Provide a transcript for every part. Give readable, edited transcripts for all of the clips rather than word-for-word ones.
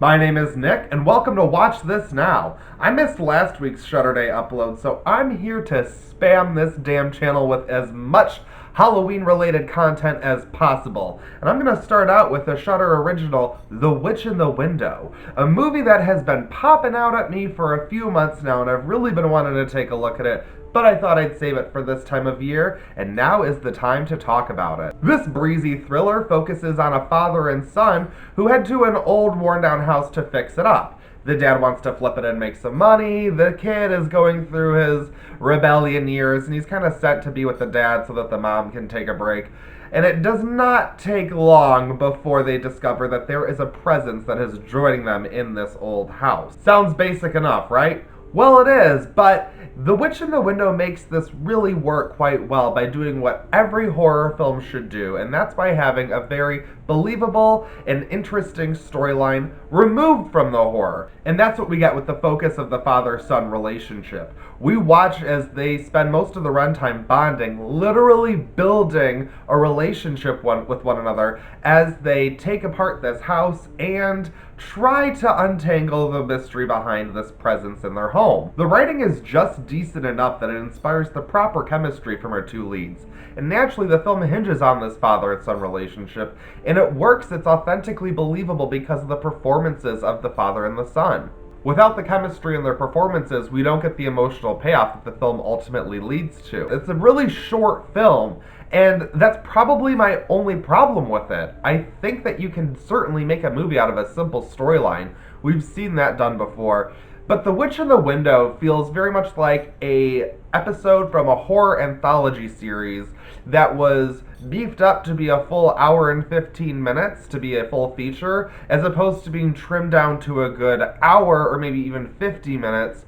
My name is Nick, and welcome to Watch This Now. I missed last week's Shudder-day upload, so I'm here to spam this damn channel with as much Halloween-related content as possible. And I'm going to start out with the Shudder original, The Witch in the Window, a movie that has been popping out at me for a few months now, and I've really been wanting to take a look at it, but I thought I'd save it for this time of year, and now is the time to talk about it. This breezy thriller focuses on a father and son who head to an old worn-down house to fix it up. The dad wants to flip it and make some money, the kid is going through his rebellion years, and he's kind of sent to be with the dad so that the mom can take a break. And it does not take long before they discover that there is a presence that is joining them in this old house. Sounds basic enough, right? Well, it is, but The Witch in the Window makes this really work quite well by doing what every horror film should do, and that's by having a very believable and interesting storyline removed from the horror. And that's what we get with the focus of the father-son relationship. We watch as they spend most of the runtime bonding, literally building a relationship with one another as they take apart this house and try to untangle the mystery behind this presence in their home. The writing is just decent enough that it inspires the proper chemistry from our two leads. And naturally, the film hinges on this father and son relationship, and it works. It's authentically believable because of the performances of the father and the son. Without the chemistry in their performances, we don't get the emotional payoff that the film ultimately leads to. It's a really short film, and that's probably my only problem with it. I think that you can certainly make a movie out of a simple storyline. We've seen that done before. But The Witch in the Window feels very much like a episode from a horror anthology series that was beefed up to be a full hour and 15 minutes to be a full feature, as opposed to being trimmed down to a good hour or maybe even 50 minutes.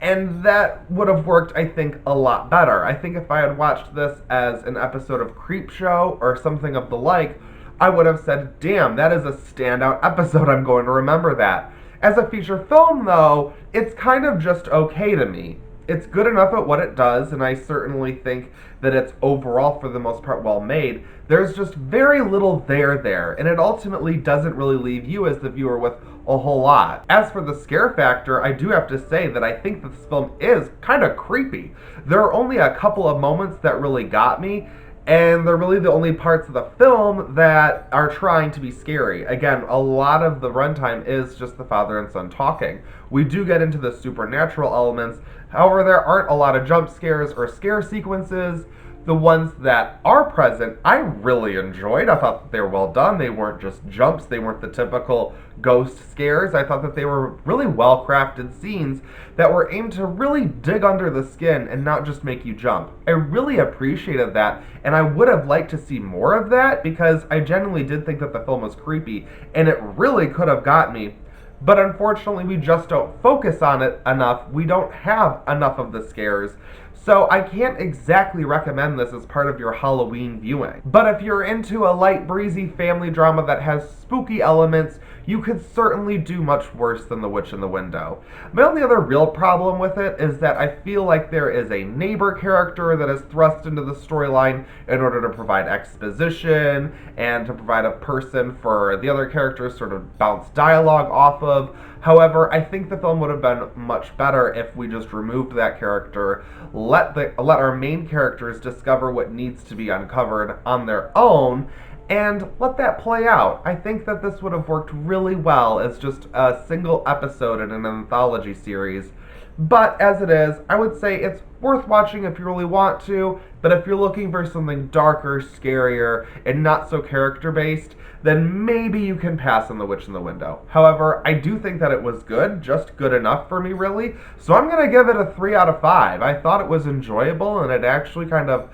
And that would have worked, I think, a lot better. I think if I had watched this as an episode of Creepshow or something of the like, I would have said, damn, that is a standout episode, I'm going to remember that. As a feature film, though, it's kind of just okay to me. It's good enough at what it does, and I certainly think that it's overall, for the most part, well made. There's just very little there, and it ultimately doesn't really leave you as the viewer with a whole lot. As for the scare factor, I do have to say that I think that this film is kind of creepy. There are only a couple of moments that really got me, and they're really the only parts of the film that are trying to be scary. Again, a lot of the runtime is just the father and son talking. We do get into the supernatural elements, however, there aren't a lot of jump scares or scare sequences. The ones that are present, I really enjoyed. I thought that they were well done. They weren't just jumps. They weren't the typical ghost scares. I thought that they were really well-crafted scenes that were aimed to really dig under the skin and not just make you jump. I really appreciated that, and I would have liked to see more of that because I genuinely did think that the film was creepy, and it really could have got me. But unfortunately, we just don't focus on it enough. We don't have enough of the scares. So I can't exactly recommend this as part of your Halloween viewing. But if you're into a light, breezy family drama that has spooky elements, you could certainly do much worse than The Witch in the Window. My only other real problem with it is that I feel like there is a neighbor character that is thrust into the storyline in order to provide exposition and to provide a person for the other characters sort of bounce dialogue off of. However, I think the film would have been much better if we just removed that character, let our main characters discover what needs to be uncovered on their own, and let that play out. I think that this would have worked really well as just a single episode in an anthology series. But as it is, I would say it's worth watching if you really want to, but if you're looking for something darker, scarier, and not so character-based, then maybe you can pass on The Witch in the Window. However, I do think that it was good, just good enough for me, really, so I'm going to give it a 3 out of 5. I thought it was enjoyable, and it actually kind of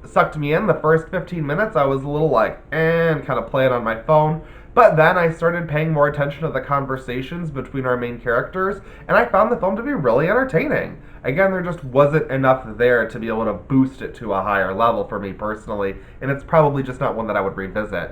sucked me in. The first 15 minutes, I was a little like, and kind of playing on my phone. But then I started paying more attention to the conversations between our main characters, and I found the film to be really entertaining. Again, there just wasn't enough there to be able to boost it to a higher level for me personally, and it's probably just not one that I would revisit.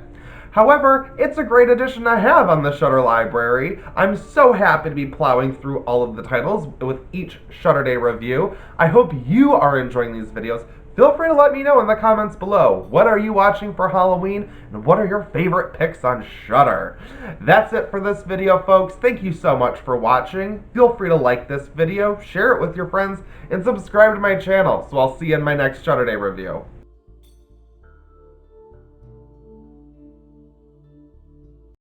However, it's a great addition to have on the Shudder library. I'm so happy to be plowing through all of the titles with each Shudder-day review. I hope you are enjoying these videos. Feel free to let me know in the comments below. What are you watching for Halloween, and what are your favorite picks on Shudder? That's it for this video, folks. Thank you so much for watching. Feel free to like this video, share it with your friends, and subscribe to my channel, so I'll see you in my next Shudder-day review.